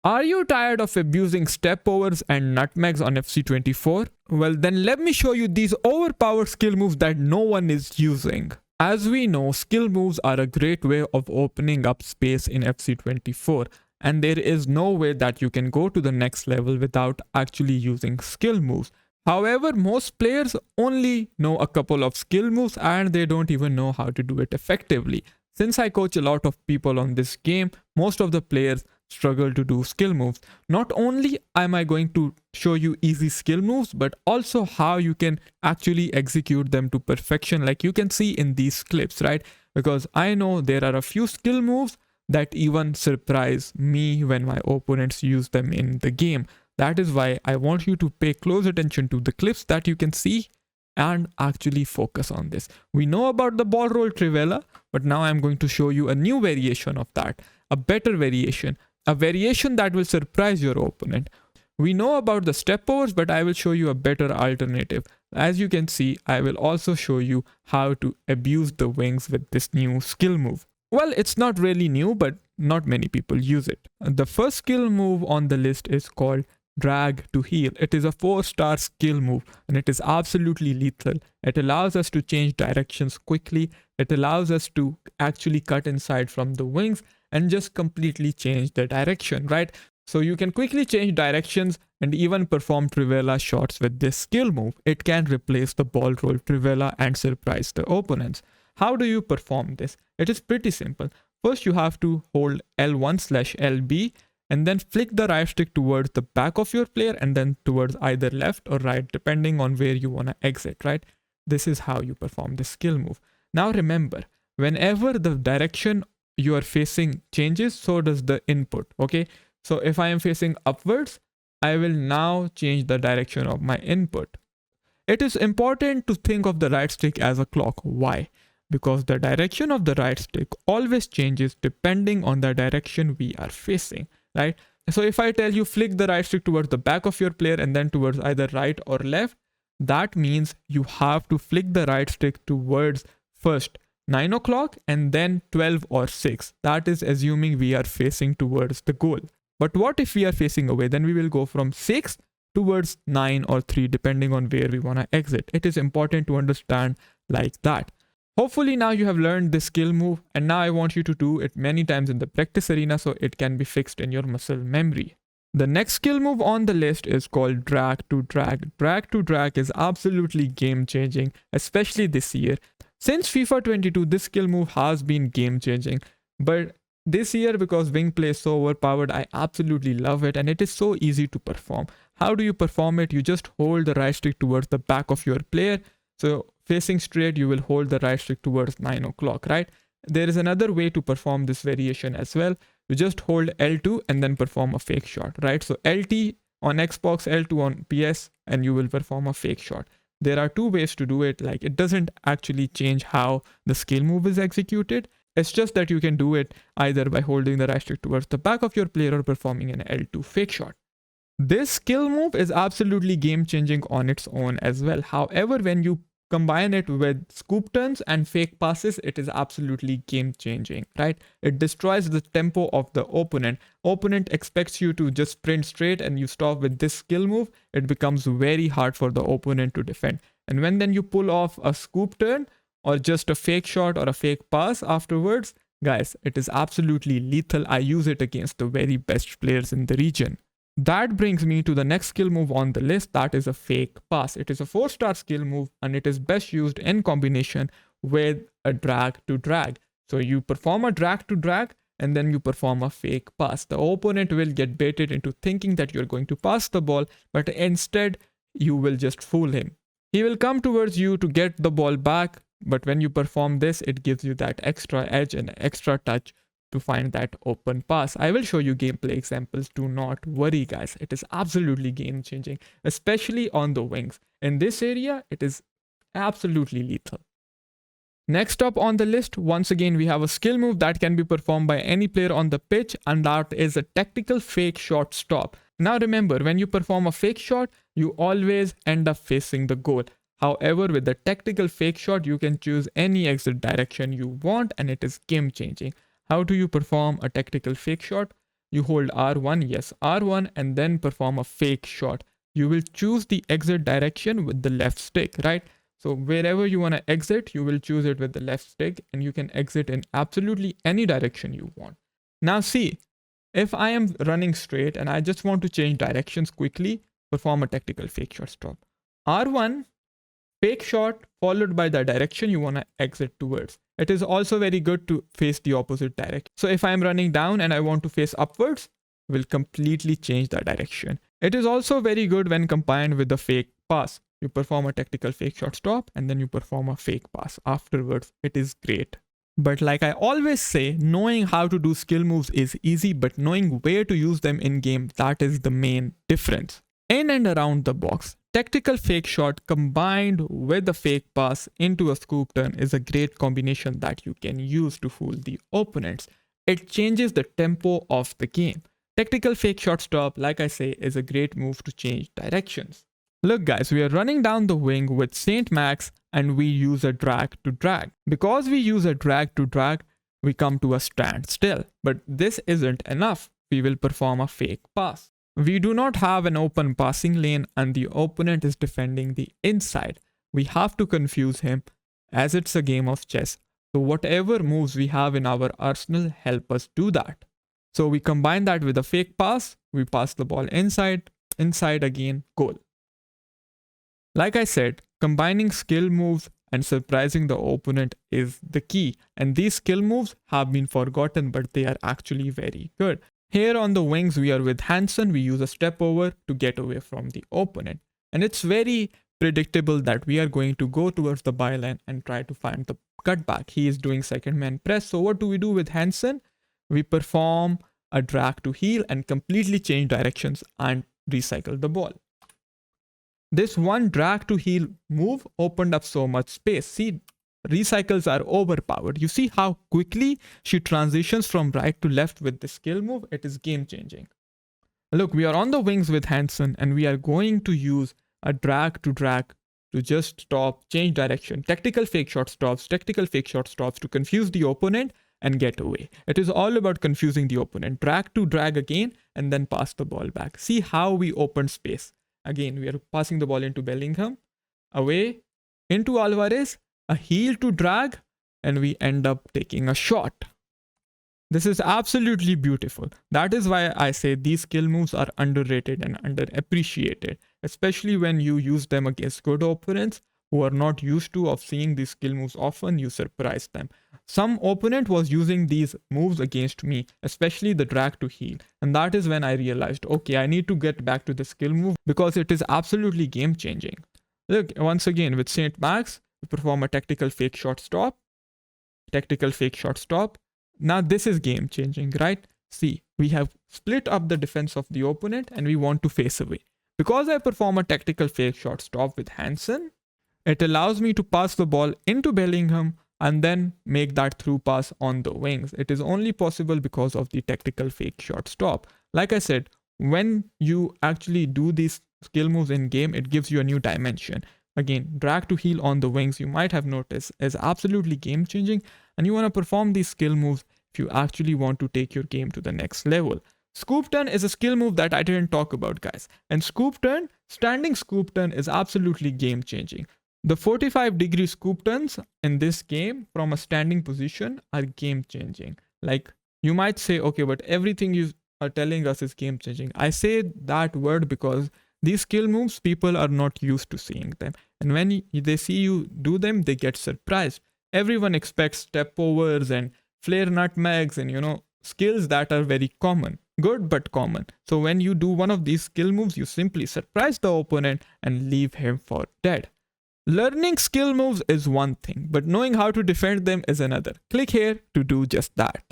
Are you tired of abusing stepovers and nutmegs on FC24? Well, then let me show you these overpowered skill moves that no one is using. As we know, skill moves are a great way of opening up space in FC24, and there is no way that you can go to the next level without actually using skill moves. However, most players only know a couple of skill moves and they don't even know how to do it effectively. Since I coach a lot of people on this game, most of the players struggle to do skill moves. Not only am I going to show you easy skill moves, but also how you can actually execute them to perfection, like you can see in these clips, right? Because I know there are a few skill moves that even surprise me when my opponents use them in the game. That is why I want you to pay close attention to the clips that you can see and actually focus on this. We know about the ball roll trivela, but now I'm going to show you a new variation of that, a better variation, a variation that will surprise your opponent. We know about the step overs, but I will show you a better alternative. As you can see, I will also show you how to abuse the wings with this new skill move. Well, it's not really new, but not many people use it. The first skill move on the list is called Drag to Heal. It is a 4-star skill move and it is absolutely lethal. It allows us to change directions quickly. It allows us to actually cut inside from the wings and just completely change the direction, right? So you can quickly change directions and even perform trivela shots with this skill move. It can replace the ball roll trivela and surprise the opponents. How do you perform this? It is pretty simple. First, you have to hold L1/LB and then flick the right stick towards the back of your player and then towards either left or right, depending on where you want to exit, right? This is how you perform this skill move. Now remember, whenever the direction you are facing changes, so does the input, okay? So if I am facing upwards, I will now change the direction of my input. It is important to think of the right stick as a clock. Why? Because the direction of the right stick always changes depending on the direction we are facing, right? So if I tell you flick the right stick towards the back of your player and then towards either right or left, that means you have to flick the right stick towards first 9 o'clock and then 12 or 6. That is assuming we are facing towards the goal. But what if we are facing away? Then we will go from 6 towards 9 or 3 depending on where we want to exit. It is important to understand like that. Hopefully now you have learned this skill move and now I want you to do it many times in the practice arena so it can be fixed in your muscle memory. The next skill move on the list is called Drag to Drag. Drag to Drag is absolutely game changing, especially this year. Since FIFA 22, this skill move has been game changing, but this year because wing play is so overpowered, I absolutely love it and it is so easy to perform. How do you perform it? You just hold the right stick towards the back of your player. So facing straight, you will hold the right stick towards 9 o'clock, right? There is another way to perform this variation as well. You just hold L2 and then perform a fake shot, right? So LT on Xbox, L2 on PS, and you will perform a fake shot. There are two ways to do it. Like it doesn't actually change how the skill move is executed. It's just that you can do it either by holding the right stick towards the back of your player or performing an L2 fake shot. This skill move is absolutely game changing on its own as well. However, when you combine it with scoop turns and fake passes, it is absolutely game changing, right? It destroys the tempo of the opponent. Opponent expects you to just sprint straight and you stop with this skill move. It becomes very hard for the opponent to defend. And when then you pull off a scoop turn or just a fake shot or a fake pass afterwards, guys, it is absolutely lethal. I use it against the very best players in the region. That brings me to the next skill move on the list, that is a fake pass. It is a 4-star skill move and it is best used in combination with a drag to drag. So you perform a drag to drag and then you perform a fake pass. The opponent will get baited into thinking that you're going to pass the ball, but instead you will just fool him. He will come towards you to get the ball back, but when you perform this, it gives you that extra edge and extra touch to find that open pass. I will show you gameplay examples. Do not worry, guys. It is absolutely game changing, especially on the wings. In this area, it is absolutely lethal. Next up on the list, once again, we have a skill move that can be performed by any player on the pitch, and that is a tactical fake shot stop. Now remember, when you perform a fake shot, you always end up facing the goal. However, with the tactical fake shot, you can choose any exit direction you want and it is game changing. How do you perform a tactical fake shot? you hold R1, yes, R1, and then perform a fake shot. You will choose the exit direction with the left stick, right? So wherever you want to exit, you will choose it with the left stick, and you can exit in absolutely any direction you want. Now see, if I am running straight and I just want to change directions quickly, perform a tactical fake shot stop. R1, fake shot followed by the direction you want to exit towards. It is also very good to face the opposite direction. So if I am running down and I want to face upwards, will completely change the direction. It is also very good when combined with the fake pass. You perform a tactical fake shot stop and then you perform a fake pass afterwards. It is great. But like I always say, knowing how to do skill moves is easy, but knowing where to use them in game, that is the main difference. In and around the box, tactical fake shot combined with the fake pass into a scoop turn is a great combination that you can use to fool the opponents. It changes the tempo of the game. Tactical fake shot stop, like I say, is a great move to change directions. Look guys, we are running down the wing with Saint Max and we use a drag to drag. Because we use a drag to drag, we come to a standstill. But this isn't enough. We will perform a fake pass. We do not have an open passing lane and the opponent is defending the inside. We have to confuse him as it's a game of chess. So whatever moves we have in our arsenal help us do that. So we combine that with a fake pass. We pass the ball inside again, goal. Like I said, combining skill moves and surprising the opponent is the key. And these skill moves have been forgotten, but they are actually very good. Here on the wings, we are with Hansen. We use a step over to get away from the opponent. And it's very predictable that we are going to go towards the byline and try to find the cutback. He is doing second man press. So what do we do with Hansen? We perform a drag to heel and completely change directions and recycle the ball. This one drag to heel move opened up so much space. See, recycles are overpowered. You see how quickly she transitions from right to left with the skill move? It is game changing. Look, we are on the wings with Hansen and we are going to use a drag to just stop, change direction. Tactical fake shot stops to confuse the opponent and get away. It is all about confusing the opponent. Drag to drag again and then pass the ball back. See how we open space. Again, we are passing the ball into Bellingham, away, into Alvarez, a heel to drag, and we end up taking a shot. This is absolutely beautiful. That is why I say these skill moves are underrated and underappreciated, especially when you use them against good opponents who are not used to of seeing these skill moves often. You surprise them. Some opponent was using these moves against me, especially the drag to heel. And that is when I realized, okay, I need to get back to the skill move because it is absolutely game changing. Look, once again with Saint Max, we perform a tactical fake shot stop. Now this is game changing, right? See, we have split up the defense of the opponent and we want to face away. Because I perform a tactical fake shot stop with Hansen, it allows me to pass the ball into Bellingham and then make that through pass on the wings. It is only possible because of the tactical fake shot stop. Like I said, when you actually do these skill moves in game, it gives you a new dimension. Again, drag to heel on the wings, you might have noticed, is absolutely game changing. And you want to perform these skill moves if you actually want to take your game to the next level. Scoop turn is a skill move that I didn't talk about, guys. And scoop turn, standing scoop turn is absolutely game changing. The 45-degree scoop turns in this game from a standing position are game changing. Like you might say, okay, but everything you are telling us is game changing. I say that word because these skill moves, people are not used to seeing them. And when they see you do them, they get surprised. Everyone expects step overs and flare nutmegs and, skills that are very common. Good, but common. So when you do one of these skill moves, you simply surprise the opponent and leave him for dead. Learning skill moves is one thing, but knowing how to defend them is another. Click here to do just that.